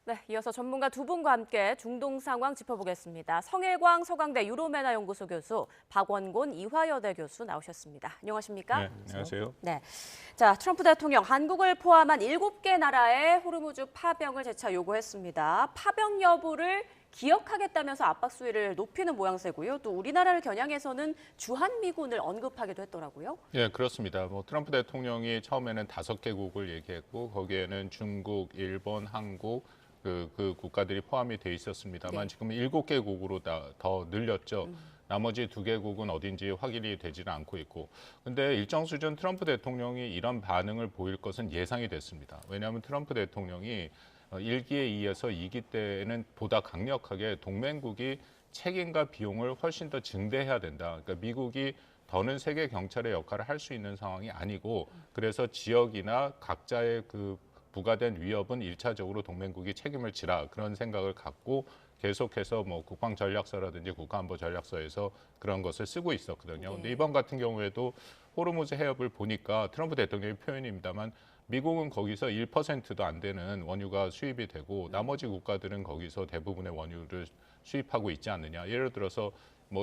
네, 이어서 전문가 두 분과 함께 중동 상황 짚어보겠습니다. 성일광 서강대 유로메나 연구소 교수, 박원곤 이화여대 교수 나오셨습니다. 안녕하십니까? 네, 안녕하세요. 네, 자 트럼프 대통령 한국을 포함한 7개 나라의 호르무즈 파병을 재차 요구했습니다. 파병 여부를 기억하겠다면서 압박 수위를 높이는 모양새고요. 또 우리나라를 겨냥해서는 주한미군을 언급하기도 했더라고요. 네, 그렇습니다. 트럼프 대통령이 처음에는 5개국을 얘기했고 거기에는 중국, 일본, 한국 그 국가들이 포함이 돼 있었습니다만 네. 지금 7개국으로 더 늘렸죠. 나머지 2개국은 어딘지 확인이 되지는 않고 있고. 근데 일정 수준 트럼프 대통령이 이런 반응을 보일 것은 예상이 됐습니다. 왜냐하면 트럼프 대통령이 1기에 이어서 2기 때에는 보다 강력하게 동맹국이 책임과 비용을 훨씬 더 증대해야 된다. 그러니까 미국이 더는 세계 경찰의 역할을 할 수 있는 상황이 아니고 그래서 지역이나 각자의 그 부과된 위협은 1차적으로 동맹국이 책임을 지라 그런 생각을 갖고 계속해서 국방 전략서라든지 국가안보 전략서에서 그런 것을 쓰고 있었거든요. 근데 이번 같은 경우에도 호르무즈 해협을 보니까 트럼프 대통령의 표현입니다만 미국은 거기서 1%도 안 되는 원유가 수입이 되고 나머지 국가들은 거기서 대부분의 원유를 수입하고 있지 않느냐. 예를 들어서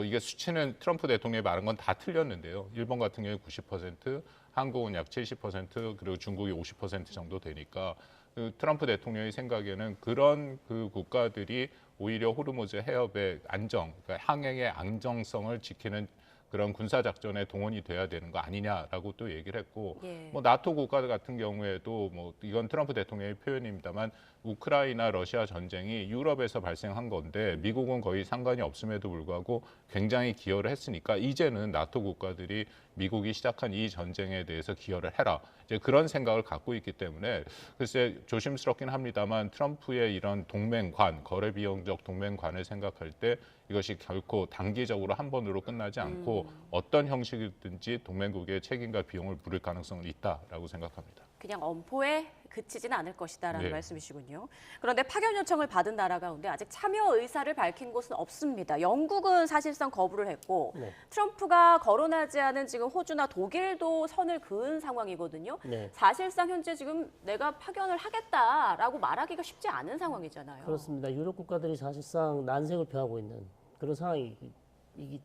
이게 수치는 트럼프 대통령이 말한 건 다 틀렸는데요. 일본 같은 경우에 90%, 한국은 약 70%, 그리고 중국이 50% 정도 되니까 그 트럼프 대통령의 생각에는 그런 그 국가들이 오히려 호르무즈 해협의 안정, 그러니까 항행의 안정성을 지키는 그런 군사작전에 동원이 돼야 되는 거 아니냐라고 또 얘기를 했고 나토 국가들 같은 경우에도 이건 트럼프 대통령의 표현입니다만 우크라이나 러시아 전쟁이 유럽에서 발생한 건데 미국은 거의 상관이 없음에도 불구하고 굉장히 기여를 했으니까 이제는 나토 국가들이 미국이 시작한 이 전쟁에 대해서 기여를 해라. 이제 그런 생각을 갖고 있기 때문에 글쎄 조심스럽긴 합니다만 트럼프의 이런 동맹관, 거래 비용적 동맹관을 생각할 때 이것이 결코 단기적으로 한 번으로 끝나지 않고 어떤 형식이든지 동맹국의 책임과 비용을 물을 가능성은 있다라고 생각합니다. 그냥 엄포에 그치지는 않을 것이다라는 네. 말씀이시군요. 그런데 파견 요청을 받은 나라 가운데 아직 참여 의사를 밝힌 곳은 없습니다. 영국은 사실상 거부를 했고 트럼프가 거론하지 않은 지금 호주나 독일도 선을 그은 상황이거든요. 사실상 현재 지금 내가 파견을 하겠다라고 말하기가 쉽지 않은 상황이잖아요. 그렇습니다. 유럽 국가들이 사실상 난색을 표하고 있는 그런 상황이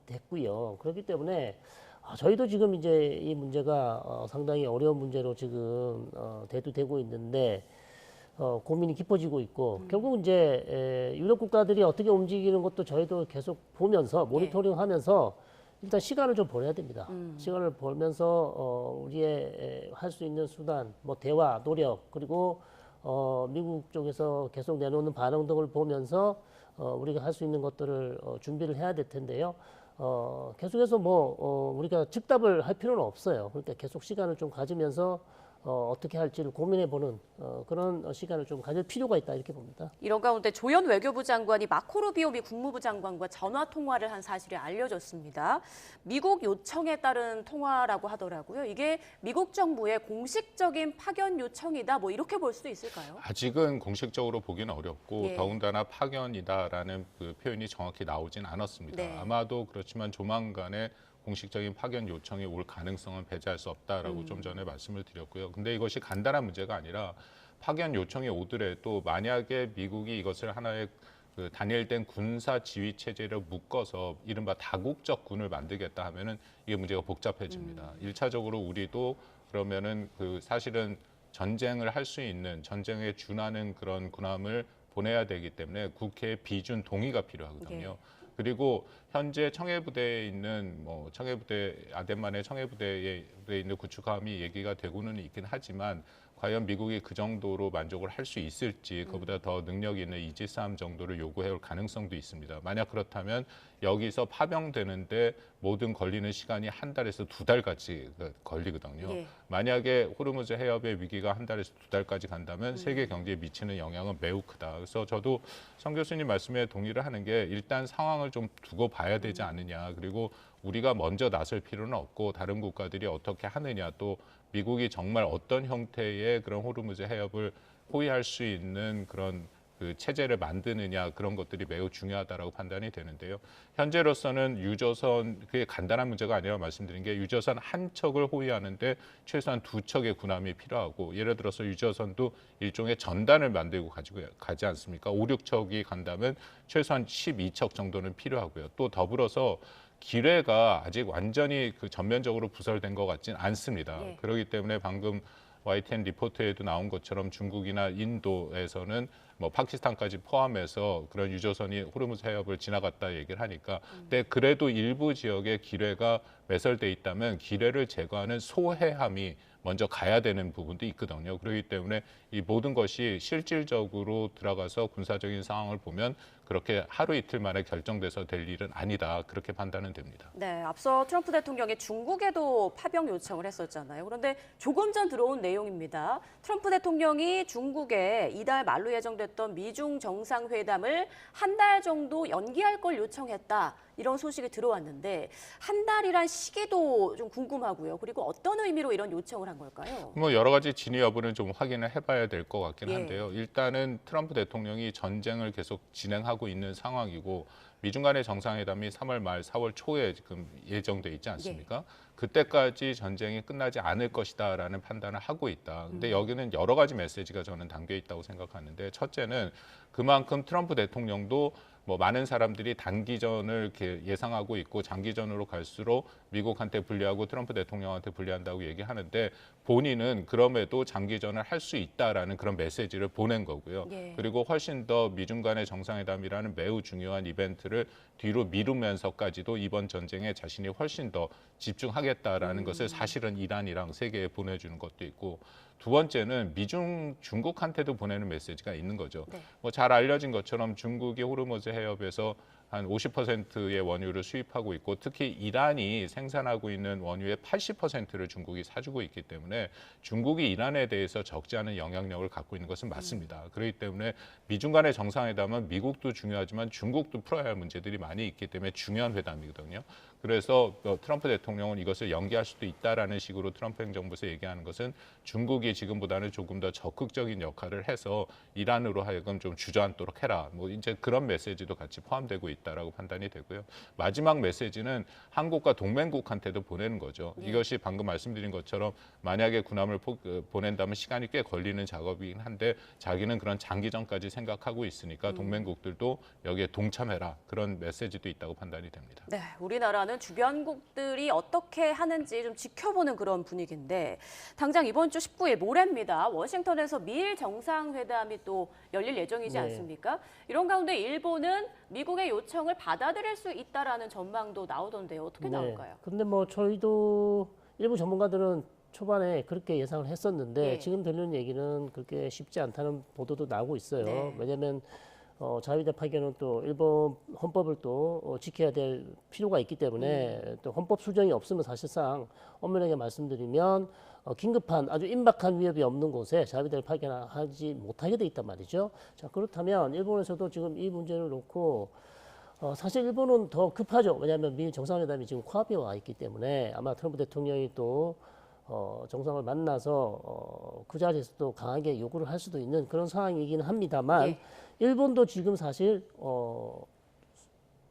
됐고요. 그렇기 때문에 저희도 지금 이제 이 문제가 상당히 어려운 문제로 지금 대두되고 있는데 고민이 깊어지고 있고 결국 이제 유럽 국가들이 어떻게 움직이는 것도 저희도 계속 보면서 모니터링하면서 일단 시간을 좀 보내야 됩니다. 시간을 벌면서 우리의 할 수 있는 수단, 대화, 노력 그리고 미국 쪽에서 계속 내놓는 반응 등을 보면서 우리가 할 수 있는 것들을 준비를 해야 될 텐데요. 계속해서 우리가 즉답을 할 필요는 없어요. 그러니까 계속 시간을 좀 가지면서 어떻게 할지를 고민해보는 그런 시간을 좀 가질 필요가 있다 이렇게 봅니다. 이런 가운데 조현 외교부 장관이 마코 루비오 미 국무부 장관과 전화 통화를 한 사실이 알려졌습니다. 미국 요청에 따른 통화라고 하더라고요. 이게 미국 정부의 공식적인 파견 요청이다 이렇게 볼 수도 있을까요? 아직은 공식적으로 보기는 어렵고 더군다나 파견이다라는 그 표현이 정확히 나오진 않았습니다. 아마도 그렇지만 조만간에 공식적인 파견 요청이 올 가능성은 배제할 수 없다라고 좀 전에 말씀을 드렸고요. 근데 이것이 간단한 문제가 아니라 파견 요청이 오더라도 만약에 미국이 이것을 하나의 그 단일된 군사 지휘 체제를 묶어서 이른바 다국적 군을 만들겠다 하면은 이게 문제가 복잡해집니다. 1차적으로 우리도 그러면은 그 사실은 전쟁을 할 수 있는 전쟁에 준하는 그런 군함을 보내야 되기 때문에 국회의 비준 동의가 필요하거든요. 그리고 현재 청해부대에 있는 청해부대 아덴만의 청해부대에 있는 구축함이 얘기가 되고는 있긴 하지만 과연 미국이 그 정도로 만족을 할 수 있을지 그보다 더 능력 있는 이지스함 정도를 요구해 올 가능성도 있습니다. 만약 그렇다면 여기서 파병되는데 모든 걸리는 시간이 한 달에서 2달까지 걸리거든요. 만약에 호르무즈 해협의 위기가 한 달에서 2달까지 간다면 세계 경제에 미치는 영향은 매우 크다. 그래서 저도 성 교수님 말씀에 동의를 하는 게 일단 상황을 좀 두고 봐야 되지 않느냐. 그리고 우리가 먼저 나설 필요는 없고 다른 국가들이 어떻게 하느냐 또 미국이 정말 어떤 형태의 그런 호르무즈 해협을 포위할 수 있는 그런 그 체제를 만드느냐 그런 것들이 매우 중요하다라고 판단이 되는데요. 현재로서는 유조선 그게 간단한 문제가 아니라 말씀드린 게 유조선 한 척을 호위하는데 최소한 2척의 군함이 필요하고 예를 들어서 유조선도 일종의 전단을 만들고 가지고 가지 않습니까? 5, 6척이 간다면 최소한 12척 정도는 필요하고요. 또 더불어서 기뢰가 아직 완전히 그 전면적으로 부설된 것 같진 않습니다. 예. 그렇기 때문에 방금 YTN 리포트에도 나온 것처럼 중국이나 인도에서는 뭐 파키스탄까지 포함해서 그런 유조선이 호르무즈 해협을 지나갔다 얘기를 하니까 근데 그래도 일부 지역에 기뢰가 매설돼 있다면 기뢰를 제거하는 소해함이 먼저 가야 되는 부분도 있거든요. 그렇기 때문에 이 모든 것이 실질적으로 들어가서 군사적인 상황을 보면 그렇게 하루 이틀 만에 결정돼서 될 일은 아니다. 그렇게 판단은 됩니다. 네, 앞서 트럼프 대통령이 중국에도 파병 요청을 했었잖아요. 그런데 조금 전 들어온 내용입니다. 트럼프 대통령이 중국에 이달 말로 예정됐던 미중 정상회담을 한 달 정도 연기할 걸 요청했다. 이런 소식이 들어왔는데 한 달이란 시기도 좀 궁금하고요. 그리고 어떤 의미로 이런 요청을 한 걸까요? 뭐 여러 가지 진위 여부는 좀 확인을 해봐야 될 것 같긴 예. 한데요. 일단은 트럼프 대통령이 전쟁을 계속 진행하고 있는 상황이고 미중 간의 정상회담이 3월 말 4월 초에 지금 예정돼 있지 않습니까? 그때까지 전쟁이 끝나지 않을 것이다라는 판단을 하고 있다. 근데 여기는 여러 가지 메시지가 저는 담겨 있다고 생각하는데 첫째는 그만큼 트럼프 대통령도 뭐 많은 사람들이 단기전을 이렇게 예상하고 있고 장기전으로 갈수록 미국한테 불리하고 트럼프 대통령한테 불리한다고 얘기하는데 본인은 그럼에도 장기전을 할 수 있다라는 그런 메시지를 보낸 거고요. 예. 그리고 훨씬 더 미중 간의 정상회담이라는 매우 중요한 이벤트를 뒤로 미루면서까지도 이번 전쟁에 자신이 훨씬 더 집중하겠다라는 것을 사실은 이란이랑 세계에 보내주는 것도 있고 두 번째는 미중 중국한테도 보내는 메시지가 있는 거죠. 네. 뭐 잘 알려진 것처럼 중국이 호르무즈 해협에서 한 50%의 원유를 수입하고 있고 특히 이란이 생산하고 있는 원유의 80%를 중국이 사주고 있기 때문에 중국이 이란에 대해서 적지 않은 영향력을 갖고 있는 것은 맞습니다. 그렇기 때문에 미중 간의 정상회담은 미국도 중요하지만 중국도 풀어야 할 문제들이 많이 있기 때문에 중요한 회담이거든요. 그래서 트럼프 대통령은 이것을 연기할 수도 있다라는 식으로 트럼프 행정부에서 얘기하는 것은 중국이 지금보다는 조금 더 적극적인 역할을 해서 이란으로 하여금 좀 주저앉도록 해라. 뭐 이제 그런 메시지도 같이 포함되고 있다라고 판단이 되고요. 마지막 메시지는 한국과 동맹국한테도 보내는 거죠. 이것이 방금 말씀드린 것처럼 만약에 군함을 보낸다면 시간이 꽤 걸리는 작업이긴 한데 자기는 그런 장기전까지 생각하고 있으니까 동맹국들도 여기에 동참해라. 그런 메시지도 있다고 판단이 됩니다. 네, 우리나라는 주변국들이 어떻게 하는지 좀 지켜보는 그런 분위기인데 당장 이번 주 19일 모레입니다. 워싱턴에서 미일 정상회담이 또 열릴 예정이지 네. 않습니까? 이런 가운데 일본은 미국의 요청을 받아들일 수 있다라는 전망도 나오던데요. 어떻게 나올까요? 근데 뭐 저희도 일부 전문가들은 초반에 그렇게 예상을 했었는데 예. 지금 들리는 얘기는 그렇게 쉽지 않다는 보도도 나오고 있어요. 네. 왜냐하면 자위대 파견은 또 일본 헌법을 또 지켜야 될 필요가 있기 때문에 또 헌법 수정이 없으면 사실상 엄연하게 말씀드리면 긴급한 아주 임박한 위협이 없는 곳에 자위대를 파견하지 못하게 돼 있단 말이죠. 자, 그렇다면 일본에서도 지금 이 문제를 놓고 사실 일본은 더 급하죠. 왜냐하면 미일 정상회담이 지금 코앞에 와 있기 때문에 아마 트럼프 대통령이 또 정상을 만나서 그 자리에서 또 강하게 요구를 할 수도 있는 그런 상황이긴 합니다만 예. 일본도 지금 사실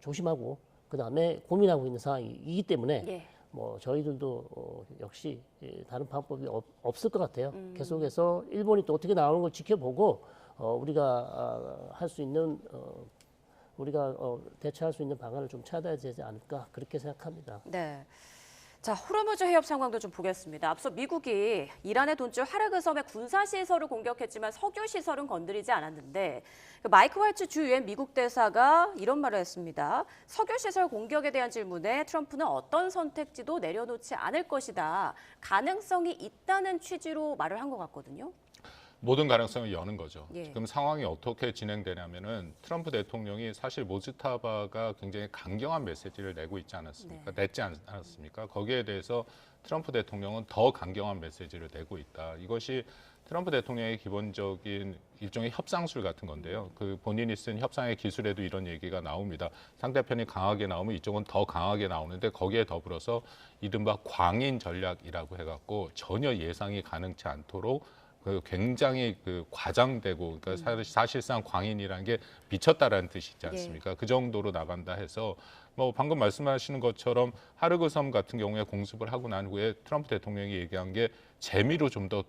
조심하고 그 다음에 고민하고 있는 상황이기 때문에 예. 뭐 저희들도 역시 다른 방법이 없을 것 같아요. 계속해서 일본이 또 어떻게 나오는 걸 지켜보고 우리가 할 수 있는 우리가 대처할 수 있는 방안을 좀 찾아야 되지 않을까 그렇게 생각합니다. 네. 자, 호르무즈 해협 상황도 좀 보겠습니다. 앞서 미국이 이란의 돈줄 하르그 섬의 군사 시설을 공격했지만 석유 시설은 건드리지 않았는데 마이크 활츠 주 유엔 미국 대사가 이런 말을 했습니다. 석유 시설 공격에 대한 질문에 트럼프는 어떤 선택지도 내려놓지 않을 것이다. 가능성이 있다는 취지로 말을 한 것 같거든요. 모든 가능성을 여는 거죠. 예. 지금 상황이 어떻게 진행되냐면은 트럼프 대통령이 사실 모즈타바가 굉장히 강경한 메시지를 내고 있지 않았습니까? 냈지 않았습니까? 거기에 대해서 트럼프 대통령은 더 강경한 메시지를 내고 있다. 이것이 트럼프 대통령의 기본적인 일종의 협상술 같은 건데요. 그 본인이 쓴 협상의 기술에도 이런 얘기가 나옵니다. 상대편이 강하게 나오면 이쪽은 더 강하게 나오는데 거기에 더불어서 이른바 광인 전략이라고 해갖고 전혀 예상이 가능치 않도록 그 굉장히 그 과장되고 그러니까 사실상 광인이라는 게 미쳤다라는 뜻이지 않습니까? 그 정도로 나간다 해서 뭐 방금 말씀하시는 것처럼 하르그 섬 같은 경우에 공습을 하고 난 후에 트럼프 대통령이 얘기한 게 재미로 좀 더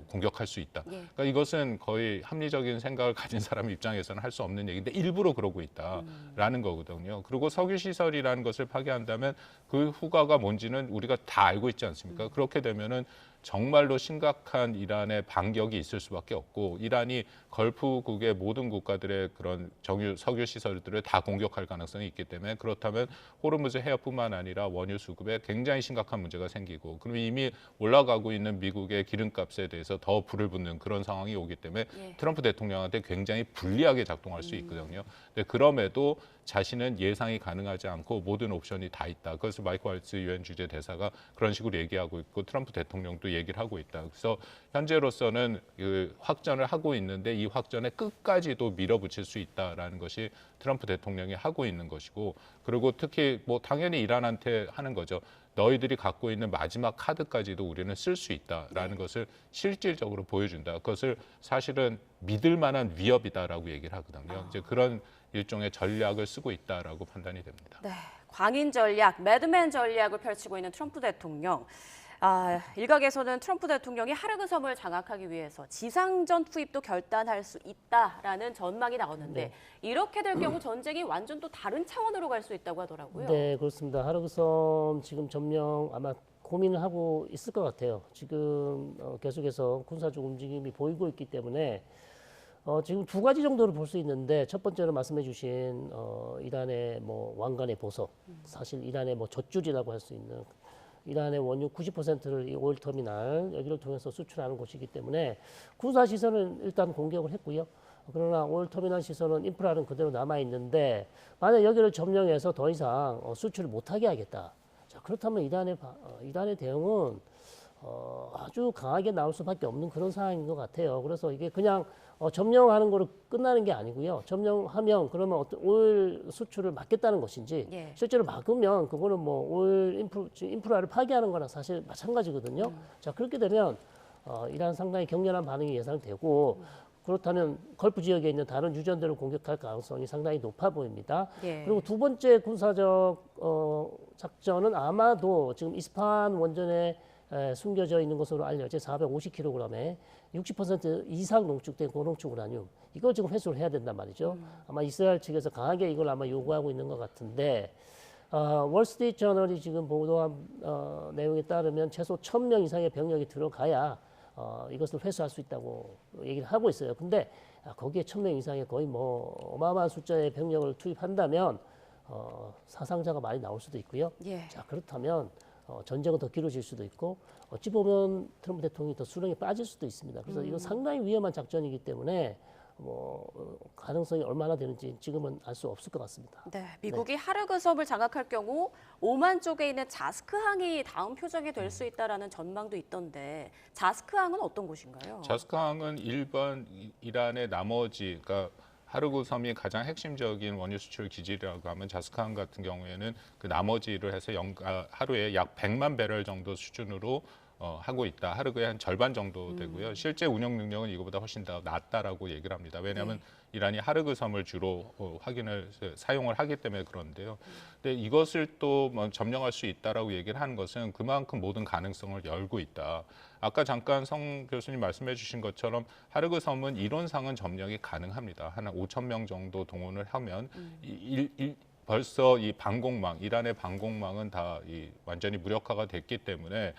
공격할 수 있다. 그러니까 이것은 거의 합리적인 생각을 가진 사람 입장에서는 할 수 없는 얘기인데 일부러 그러고 있다라는 거거든요. 그리고 석유 시설이라는 것을 파괴한다면 그 후과가 뭔지는 우리가 다 알고 있지 않습니까? 그렇게 되면은 정말로 심각한 이란의 반격이 있을 수밖에 없고 이란이 걸프국의 모든 국가들의 그런 석유 시설들을 다 공격할 가능성이 있기 때문에 그렇다면 호르무즈 해협뿐만 아니라 원유 수급에 굉장히 심각한 문제가 생기고 그럼 이미 올라가고 있는 미국의 기름값에 대해서 더 불을 붙는 그런 상황이 오기 때문에 트럼프 대통령한테 굉장히 불리하게 작동할 수 있거든요. 근데 그럼에도 자신은 예상이 가능하지 않고 모든 옵션이 다 있다. 그래서 마이크 왈츠 유엔 주재 대사가 그런 식으로 얘기하고 있고 트럼프 대통령도 얘기를 하고 있다. 그래서 현재로서는 그 확전을 하고 있는데 이 확전에 끝까지도 밀어붙일 수 있다라는 것이 트럼프 대통령이 하고 있는 것이고 그리고 특히 뭐 당연히 이란한테 하는 거죠. 너희들이 갖고 있는 마지막 카드까지도 우리는 쓸 수 있다라는 것을 실질적으로 보여준다. 그것을 사실은 믿을 만한 위협이다라고 얘기를 하거든요. 이제 그런 일종의 전략을 쓰고 있다라고 판단이 됩니다. 네, 광인 전략, 매드맨 전략을 펼치고 있는 트럼프 대통령. 일각에서는 트럼프 대통령이 하르그 섬을 장악하기 위해서 지상전 투입도 결단할 수 있다라는 전망이 나오는데 이렇게 될 경우 전쟁이 완전 또 다른 차원으로 갈 수 있다고 하더라고요. 네, 그렇습니다. 하르그 섬 지금 점령 아마 고민을 하고 있을 것 같아요. 지금 계속해서 군사적 움직임이 보이고 있기 때문에 지금 두 가지 정도를 볼 수 있는데 첫 번째로 말씀해주신 이란의 뭐 왕관의 보석, 사실 이란의 뭐 젖줄이라고 할 수 있는 이란의 원유 90%를 이 오일 터미널 여기를 통해서 수출하는 곳이기 때문에 군사 시설은 일단 공격을 했고요. 그러나 오일 터미널 시설은 인프라는 그대로 남아 있는데 만약 여기를 점령해서 더 이상 수출을 못하게 하겠다. 자, 그렇다면 이란의 대응은 아주 강하게 나올 수밖에 없는 그런 상황인 것 같아요. 그래서 이게 그냥 점령하는 거로 끝나는 게 아니고요. 점령하면 그러면 어떤 오일 수출을 막겠다는 것인지 실제로 막으면 그거는 뭐 오일 인프라를 파괴하는 거랑 사실 마찬가지거든요. 자, 그렇게 되면 이란 상당히 격렬한 반응이 예상되고 그렇다면 걸프 지역에 있는 다른 유전들을 공격할 가능성이 상당히 높아 보입니다. 그리고 두 번째 군사적 작전은 아마도 지금 이스파한 원전에 숨겨져 있는 것으로 알려져 450kg에 60% 이상 농축된 고농축 우라늄 이걸 지금 회수를 해야 된단 말이죠. 아마 이스라엘 측에서 강하게 이걸 아마 요구하고 있는 것 같은데 월스트리트 저널이 지금 보도한 내용에 따르면 최소 1,000명 이상의 병력이 들어가야 이것을 회수할 수 있다고 얘기를 하고 있어요. 근데 거기에 1,000명 이상의 거의 뭐 어마어마한 숫자의 병력을 투입한다면 사상자가 많이 나올 수도 있고요. 자, 그렇다면 전쟁은 더 길어질 수도 있고 어찌 보면 트럼프 대통령이 더 수렁에 빠질 수도 있습니다. 그래서 이건 상당히 위험한 작전이기 때문에 가능성이 얼마나 되는지 지금은 알 수 없을 것 같습니다. 네, 미국이 하르그 섬을 장악할 경우 오만 쪽에 있는 자스크항이 다음 표적이 될 수 있다라는 전망도 있던데 자스크항은 어떤 곳인가요? 자스크항은 일반 이란의 나머지 그러니까 하르그 섬이 가장 핵심적인 원유 수출 기지라고 하면 자스크항 같은 경우에는 그 나머지를 해서 하루에 약 100만 배럴 정도 수준으로 하고 있다. 하르그의 한 절반 정도 되고요. 실제 운영 능력은 이거보다 훨씬 더 낮다라고 얘기를 합니다. 왜냐하면 이란이 하르그 섬을 주로 사용을 하기 때문에 그런데요. 근데 이것을 또 뭐 점령할 수 있다라고 얘기를 하는 것은 그만큼 모든 가능성을 열고 있다. 아까 잠깐 성 교수님 말씀해 주신 것처럼 하르그 섬은 이론상은 점령이 가능합니다. 한 5천 명 정도 동원을 하면 벌써 이 방공망, 이란의 방공망은 다 완전히 무력화가 됐기 때문에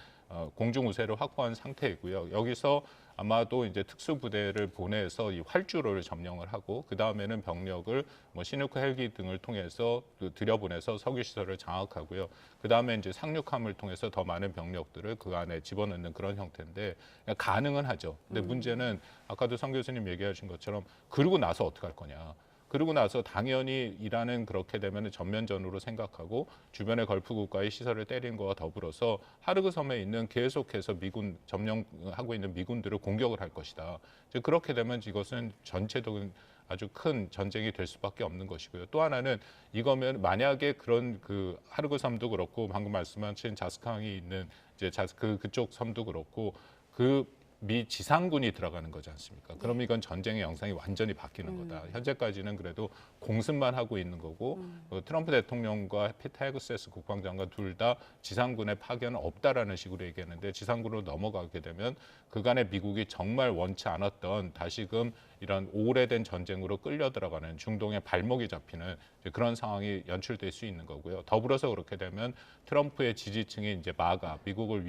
공중 우세를 확보한 상태이고요. 여기서 아마도 이제 특수부대를 보내서 이 활주로를 점령을 하고 그 다음에는 병력을 뭐 시누크 헬기 등을 통해서 들여보내서 석유 시설을 장악하고요. 그 다음에 이제 상륙함을 통해서 더 많은 병력들을 그 안에 집어넣는 그런 형태인데 가능은 하죠. 근데 문제는 아까도 성 교수님 얘기하신 것처럼 그러고 나서 어떻게 할 거냐. 그러고 나서 당연히 이란은 그렇게 되면 전면전으로 생각하고 주변의 걸프 국가의 시설을 때린 거와 더불어서 하르그 섬에 있는 계속해서 미군 점령하고 있는 미군들을 공격을 할 것이다. 그렇게 되면 이것은 전체적인 아주 큰 전쟁이 될 수밖에 없는 것이고요. 또 하나는 이거면 만약에 그런 그 하르그 섬도 그렇고 방금 말씀하신 자스크항이 있는 이제 그쪽 섬도 그렇고 그 미 지상군이 들어가는 거지 않습니까? 그럼 이건 전쟁의 영상이 완전히 바뀌는 거다. 현재까지는 그래도 공습만 하고 있는 거고 트럼프 대통령과 피터 헤그세스 국방장관 둘 다 지상군의 파견은 없다라는 식으로 얘기했는데 지상군으로 넘어가게 되면 그간의 미국이 정말 원치 않았던 다시금 이런 오래된 전쟁으로 끌려 들어가는 중동의 발목이 잡히는 그런 상황이 연출될 수 있는 거고요. 더불어서 그렇게 되면 트럼프의 지지층이 이제 마가 미국을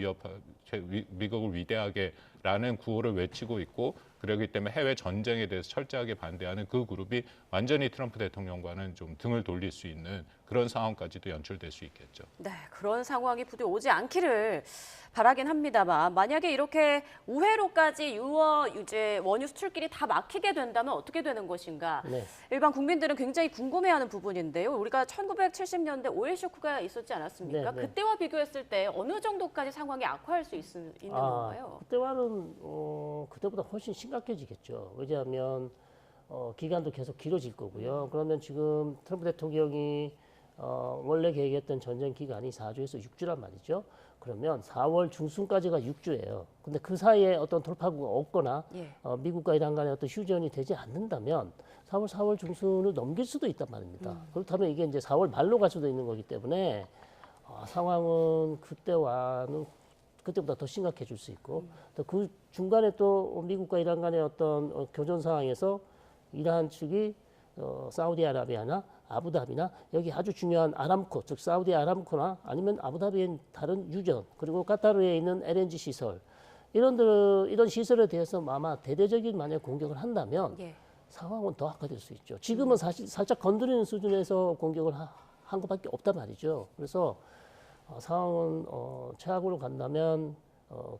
위대하게라는 구호를 외치고 있고 그렇기 때문에 해외 전쟁에 대해서 철저하게 반대하는 그 그룹이 완전히 트럼프 대통령과는 좀 등을 돌릴 수 있는 그런 상황까지도 연출될 수 있겠죠. 네, 그런 상황이 부디 오지 않기를 바라긴 합니다만 만약에 이렇게 우회로까지 유제 원유 수출길이 다 막히게 된다면 어떻게 되는 것인가? 네. 일반 국민들은 굉장히 궁금해하는 부분인데요. 우리가 1970년대 오일 쇼크가 있었지 않았습니까? 네, 네. 그때와 비교했을 때 어느 정도까지 상황이 악화할 수 있는 건가요? 그때와는 그때보다 훨씬 심각해지겠죠. 왜냐하면 기간도 계속 길어질 거고요. 그러면 지금 트럼프 대통령이 원래 계획했던 전쟁 기간이 4주에서 6주란 말이죠. 그러면 4월 중순까지가 6주예요. 근데 그 사이에 어떤 돌파구가 없거나 예. 미국과 이란 간의 어떤 휴전이 되지 않는다면 4월 중순을 넘길 수도 있단 말입니다. 그렇다면 이게 이제 4월 말로 갈 수도 있는 거기 때문에 상황은 그때보다 더 심각해질 수 있고 또 그 중간에 또 미국과 이란 간의 어떤 교전 상황에서 이란 측이 사우디아라비아나 아부다비나 여기 아주 중요한 아람코 즉 사우디 아람코나 아니면 아부다비의 다른 유전 그리고 카타르에 있는 LNG 시설 이런 시설에 대해서 아마 대대적인 만약 공격을 한다면 예. 상황은 더 악화될 수 있죠. 지금은 사실 살짝 건드리는 수준에서 공격을 한 것밖에 없단 말이죠. 그래서 상황은 최악으로 간다면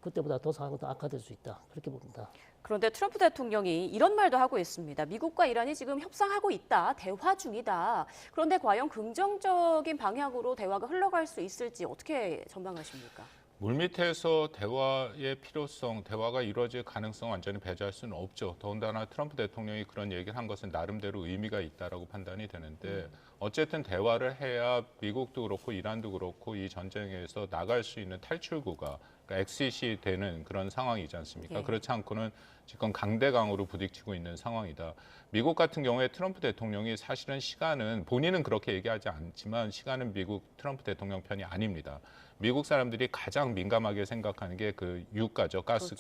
그때보다 더 상황은 더 악화될 수 있다. 그렇게 봅니다. 그런데 트럼프 대통령이 이런 말도 하고 있습니다. 미국과 이란이 지금 협상하고 있다, 대화 중이다. 그런데 과연 긍정적인 방향으로 대화가 흘러갈 수 있을지 어떻게 전망하십니까? 물밑에서 대화의 필요성, 대화가 이루어질 가능성 완전히 배제할 수는 없죠. 더군다나 트럼프 대통령이 그런 얘기를 한 것은 나름대로 의미가 있다라고 판단이 되는데 어쨌든 대화를 해야 미국도 그렇고 이란도 그렇고 이 전쟁에서 나갈 수 있는 탈출구가 그러니까 엑싯이 되는 그런 상황이지 않습니까? 예. 그렇지 않고는 지금 강대강으로 부딪히고 있는 상황이다. 미국 같은 경우에 트럼프 대통령이 사실은 시간은 본인은 그렇게 얘기하지 않지만 시간은 미국 트럼프 대통령 편이 아닙니다. 미국 사람들이 가장 민감하게 생각하는 게 그 유가죠. 가스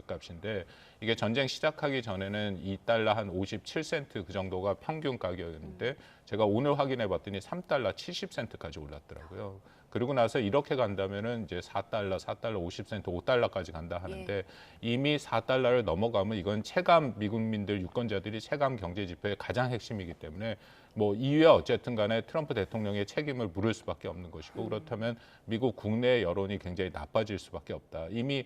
값인데 이게 전쟁 시작하기 전에는 2달러 한 57센트 그 정도가 평균 가격이었는데 제가 오늘 확인해 봤더니 3달러 70센트까지 올랐더라고요. 그리고 나서 이렇게 간다면은 이제 4달러 50센트, 5달러까지 간다 하는데 이미 4달러를 넘어가면 이건 체감 미국민들 유권자들이 체감 경제 지표의 가장 핵심이기 때문에 뭐 이유야 어쨌든 간에 트럼프 대통령의 책임을 물을 수밖에 없는 것이고 그렇다면 미국 국내 여론이 굉장히 나빠질 수밖에 없다. 이미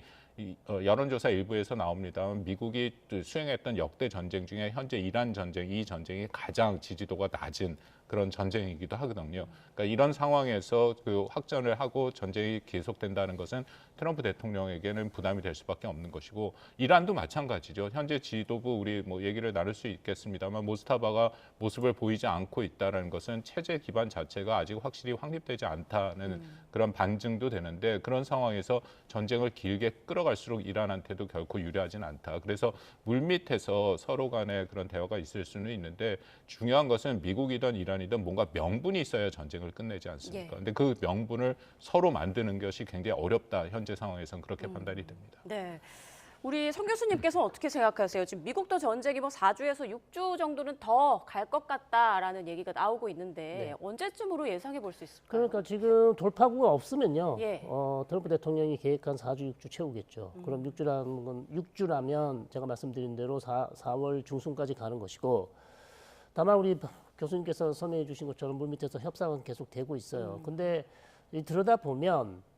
여론조사 일부에서 나옵니다. 미국이 수행했던 역대 전쟁 중에 현재 이란 전쟁, 이 전쟁이 가장 지지도가 낮은 그런 전쟁이기도 하거든요. 그러니까 이런 상황에서 그 확전을 하고 전쟁이 계속된다는 것은 트럼프 대통령에게는 부담이 될 수밖에 없는 것이고 이란도 마찬가지죠. 현재 지도부 우리 뭐 얘기를 나눌 수 있겠습니다만 모스타바가 모습을 보이지 않고 있다는 것은 체제 기반 자체가 아직 확실히 확립되지 않다는 그런 반증도 되는데 그런 상황에서 전쟁을 길게 끌어갈수록 이란한테도 결코 유리하진 않다. 그래서 물밑에서 서로 간에 그런 대화가 있을 수는 있는데 중요한 것은 미국이든 이란이든 뭔가 명분이 있어야 전쟁을 끝내지 않습니까? 근데 그 명분을 서로 만드는 것이 굉장히 어렵다. 현재 상황에서는 그렇게 판단이 됩니다. 네. 우리 성 교수님께서 어떻게 생각하세요? 지금 미국도 전쟁이 뭐 4주에서 6주 정도는 더 갈 것 같다라는 얘기가 나오고 있는데 언제쯤으로 예상해 볼 수 있을까요? 그러니까 지금 돌파구가 없으면요. 예. 트럼프 대통령이 계획한 4주, 6주 채우겠죠. 그럼 6주라면 제가 말씀드린 대로 4월 중순까지 가는 것이고 다만 우리 교수님께서 설명해 주신 것처럼 물밑에서 협상은 계속 되고 있어요. 근데 들여다보면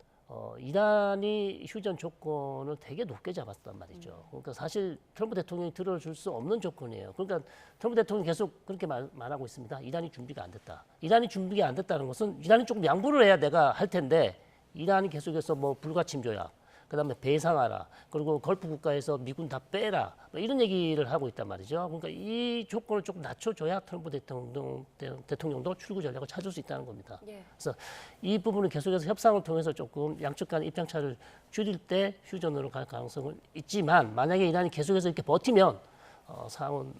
이란이 휴전 조건을 되게 높게 잡았단 말이죠. 그러니까 사실 트럼프 대통령이 들어줄 수 없는 조건이에요. 그러니까 트럼프 대통령이 계속 그렇게 말하고 있습니다. 이란이 준비가 안 됐다. 이란이 준비가 안 됐다는 것은 이란이 조금 양보를 해야 내가 할 텐데 이란이 계속해서 뭐 불가침 조약, 그다음에 배상하라. 그리고 걸프 국가에서 미군 다 빼라. 뭐 이런 얘기를 하고 있단 말이죠. 그러니까 이 조건을 조금 낮춰줘야 트럼프 대통령도 출구 전략을 찾을 수 있다는 겁니다. 예. 그래서 이 부분을 계속해서 협상을 통해서 조금 양측 간 입장 차를 줄일 때 휴전으로 갈 가능성은 있지만 만약에 이란이 계속해서 이렇게 버티면 상원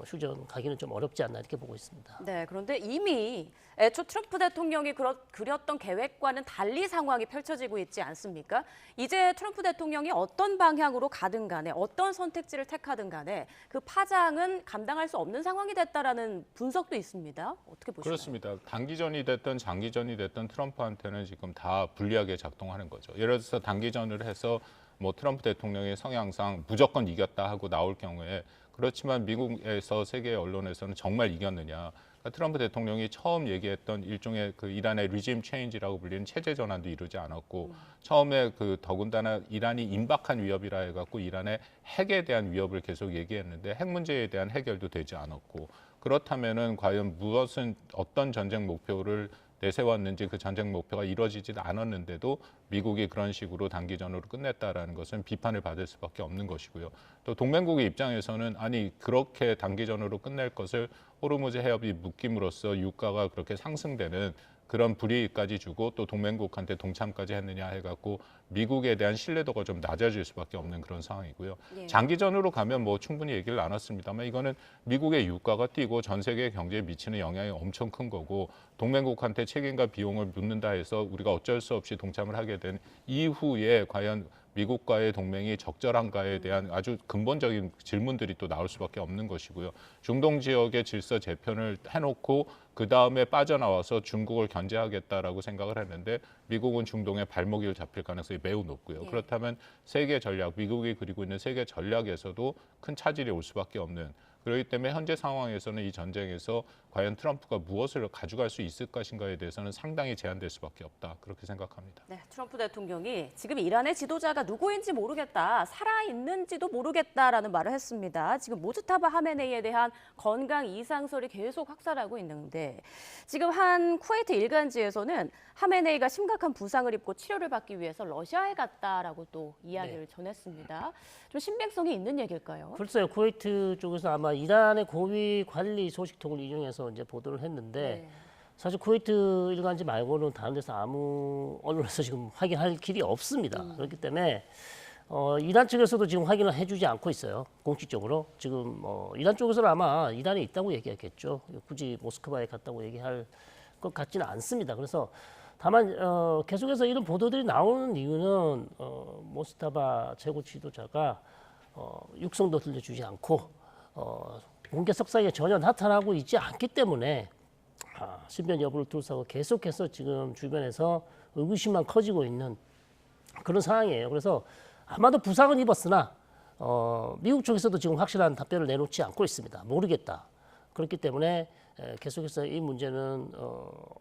휴전 가기는 좀 어렵지 않나 이렇게 보고 있습니다. 네, 그런데 이미 애초 트럼프 대통령이 그렸던 계획과는 달리 상황이 펼쳐지고 있지 않습니까? 이제 트럼프 대통령이 어떤 방향으로 가든 간에 어떤 선택지를 택하든 간에 그 파장은 감당할 수 없는 상황이 됐다라는 분석도 있습니다. 어떻게 보시나요? 그렇습니다. 단기전이 됐든 장기전이 됐든 트럼프한테는 지금 다 불리하게 작동하는 거죠. 예를 들어서 단기전을 해서 뭐 트럼프 대통령의 성향상 무조건 이겼다 하고 나올 경우에 그렇지만 미국에서 세계 언론에서는 정말 이겼느냐. 그러니까 트럼프 대통령이 처음 얘기했던 일종의 그 이란의 리짐 체인지라고 불리는 체제 전환도 이루지 않았고 처음에 그 더군다나 이란이 임박한 위협이라 해갖고 이란의 핵에 대한 위협을 계속 얘기했는데 핵 문제에 대한 해결도 되지 않았고 그렇다면은 과연 무엇은 어떤 전쟁 목표를 내세웠는지 그 전쟁 목표가 이루어지지 않았는데도 미국이 그런 식으로 단기전으로 끝냈다라는 것은 비판을 받을 수밖에 없는 것이고요. 또 동맹국의 입장에서는 아니 그렇게 단기전으로 끝낼 것을 호르무즈 해협이 묶임으로써 유가가 그렇게 상승되는 그런 불이익까지 주고 또 동맹국한테 동참까지 했느냐 해갖고 미국에 대한 신뢰도가 좀 낮아질 수밖에 없는 그런 상황이고요. 예. 장기전으로 가면 뭐 충분히 얘기를 나눴습니다만 이거는 미국의 유가가 뛰고 전 세계 경제에 미치는 영향이 엄청 큰 거고 동맹국한테 책임과 비용을 묻는다 해서 우리가 어쩔 수 없이 동참을 하게 된 이후에 과연 미국과의 동맹이 적절한가에 대한 아주 근본적인 질문들이 또 나올 수밖에 없는 것이고요. 중동 지역의 질서 재편을 해놓고 그 다음에 빠져나와서 중국을 견제하겠다라고 생각을 했는데 미국은 중동에 발목을 잡힐 가능성이 매우 높고요. 예. 그렇다면 세계 전략, 미국이 그리고 있는 세계 전략에서도 큰 차질이 올 수밖에 없는 그렇기 때문에 현재 상황에서는 이 전쟁에서 과연 트럼프가 무엇을 가져갈 수 있을 것인가에 대해서는 상당히 제한될 수밖에 없다. 그렇게 생각합니다. 네, 트럼프 대통령이 지금 이란의 지도자가 누구인지 모르겠다, 살아있는지도 모르겠다라는 말을 했습니다. 지금 모즈타바 하메네이에 대한 건강 이상설이 계속 확산하고 있는데 지금 한 쿠웨이트 일간지에서는 하메네이가 심각한 부상을 입고 치료를 받기 위해서 러시아에 갔다라고 또 이야기를 전했습니다. 좀 신빙성이 있는 얘기일까요? 글쎄요, 쿠웨이트 쪽에서 아마 이란의 고위 관리 소식통을 이용해서 이제 보도를 했는데 네. 사실 쿠웨이트 일간지 말고는 다른 데서 아무 언론에서 지금 확인할 길이 없습니다. 그렇기 때문에 이란 측에서도 지금 확인을 해주지 않고 있어요. 공식적으로 지금 이란 쪽에서는 아마 이란에 있다고 얘기했겠죠. 굳이 모스크바에 갔다고 얘기할 것 같지는 않습니다. 그래서 다만 계속해서 이런 보도들이 나오는 이유는 모스타바 최고 지도자가 육성도 들려주지 않고 공개 석상에 전혀 나타나고 있지 않기 때문에 신변 여부를 둘러싸고 계속해서 지금 주변에서 의구심만 커지고 있는 그런 상황이에요. 그래서 아마도 부상은 입었으나 미국 쪽에서도 지금 확실한 답변을 내놓지 않고 있습니다. 모르겠다. 그렇기 때문에 계속해서 이 문제는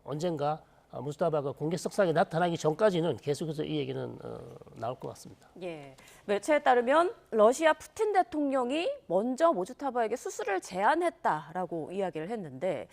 언젠가 무스타바가 공개 석상에 나타나기 전까지는 계속해서 이 얘기는 나올 것 같습니다. 예, 매체에 따르면 러시아 푸틴 대통령이 먼저 모즈타바에게 수술을 제안했다라고 이야기를 했는데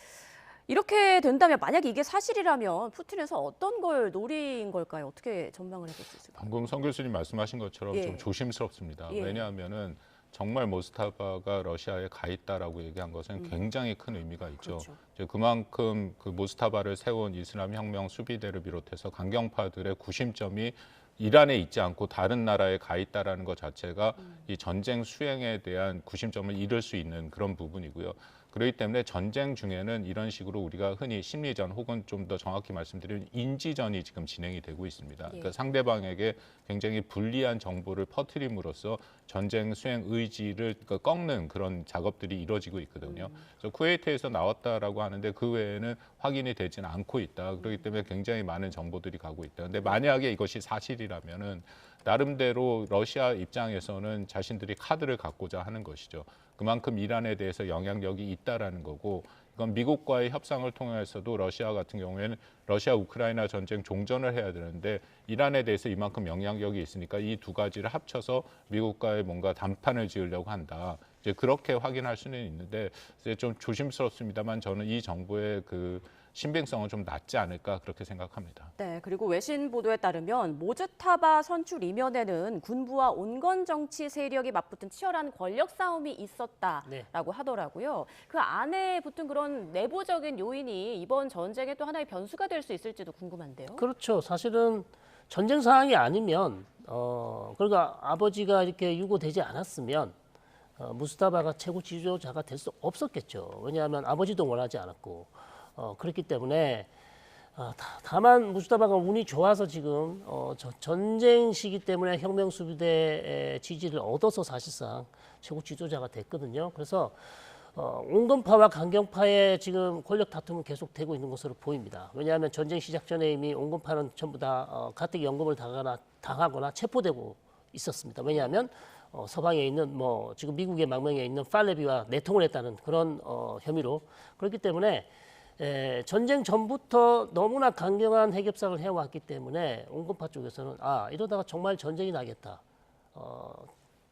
이렇게 된다면 만약에 이게 사실이라면 푸틴에서 어떤 걸 노린 걸까요? 어떻게 전망을 해볼 수 있을까요? 방금 성 교수님 말씀하신 것처럼 예. 좀 조심스럽습니다. 예. 왜냐하면은 정말 모스타바가 러시아에 가 있다라고 얘기한 것은 굉장히 큰 의미가 있죠. 그렇죠. 이제 그만큼 그 모스타바를 세운 이슬람 혁명 수비대를 비롯해서 강경파들의 구심점이 이란에 있지 않고 다른 나라에 가 있다라는 것 자체가 이 전쟁 수행에 대한 구심점을 잃을 수 있는 그런 부분이고요. 그렇기 때문에 전쟁 중에는 이런 식으로 우리가 흔히 심리전 혹은 좀 더 정확히 말씀드리면 인지전이 지금 진행이 되고 있습니다. 그러니까 상대방에게 굉장히 불리한 정보를 퍼뜨림으로써 전쟁 수행 의지를 꺾는 그런 작업들이 이루어지고 있거든요. 그래서 쿠웨이트에서 나왔다라고 하는데 그 외에는 확인이 되지는 않고 있다. 그렇기 때문에 굉장히 많은 정보들이 가고 있다. 근데 만약에 이것이 사실이라면은 나름대로 러시아 입장에서는 자신들이 카드를 갖고자 하는 것이죠. 그만큼 이란에 대해서 영향력이 있다라는 거고 이건 미국과의 협상을 통해서도 러시아 같은 경우에는 러시아 우크라이나 전쟁 종전을 해야 되는데 이란에 대해서 이만큼 영향력이 있으니까 이 두 가지를 합쳐서 미국과의 뭔가 담판을 지으려고 한다. 이제 그렇게 확인할 수는 있는데 이제 좀 조심스럽습니다만 저는 이 정부의 그 신빙성은 좀 낮지 않을까 그렇게 생각합니다. 네, 그리고 외신 보도에 따르면 모즈타바 선출 이면에는 군부와 온건 정치 세력이 맞붙은 치열한 권력 싸움이 있었다라고 하더라고요. 그 안에 붙은 그런 내부적인 요인이 이번 전쟁의 또 하나의 변수가 될 수 있을지도 궁금한데요. 그렇죠. 사실은 전쟁 상황이 아니면 그러니까 아버지가 이렇게 유고되지 않았으면 무스타바가 최고 지도자가 될 수 없었겠죠. 왜냐하면 아버지도 원하지 않았고 그렇기 때문에 다만 무스타바가 운이 좋아서 지금 전쟁 시기 때문에 혁명수비대의 지지를 얻어서 사실상 최고 지도자가 됐거든요. 그래서 온건파와 강경파의 지금 권력 다툼은 계속되고 있는 것으로 보입니다. 왜냐하면 전쟁 시작 전에 이미 온건파는 전부 다 가택 연금을 당하거나 체포되고 있었습니다. 왜냐하면 서방에 있는 지금 미국의 망명에 있는 팔레비와 내통을 했다는 그런 혐의로 그렇기 때문에 전쟁 전부터 너무나 강경한 핵협상을 해왔기 때문에 온건파 쪽에서는 이러다가 정말 전쟁이 나겠다.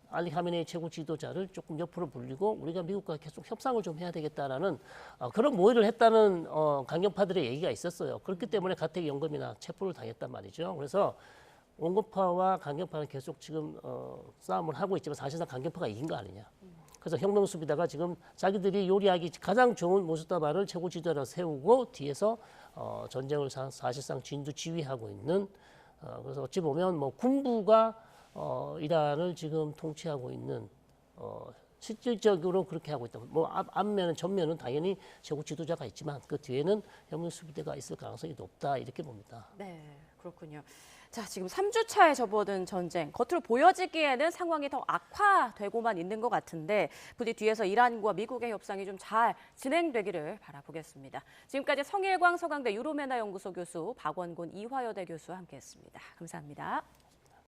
알리 하메네이 최고 지도자를 조금 옆으로 불리고 우리가 미국과 계속 협상을 좀 해야 되겠다라는 그런 모의를 했다는 강경파들의 얘기가 있었어요. 그렇기 때문에 가택연금이나 체포를 당했단 말이죠. 그래서 온건파와 강경파는 계속 지금 싸움을 하고 있지만 사실상 강경파가 이긴 거 아니냐. 그래서 혁명수비다가 지금 자기들이 요리하기 가장 좋은 모스타바를 최고 지도자로 세우고 뒤에서 전쟁을 사실상 진두지휘하고 있는 그래서 어찌 보면 군부가 이란을 지금 통치하고 있는 실질적으로 그렇게 하고 있다. 앞면은 전면은 당연히 최고 지도자가 있지만 그 뒤에는 혁명수비대가 있을 가능성이 높다 이렇게 봅니다. 네, 그렇군요. 자, 지금 3주차에 접어든 전쟁, 겉으로 보여지기에는 상황이 더 악화되고만 있는 것 같은데 부디 뒤에서 이란과 미국의 협상이 좀 잘 진행되기를 바라보겠습니다. 지금까지 성일광 서강대 유로메나 연구소 교수, 박원곤 이화여대 교수와 함께했습니다. 감사합니다.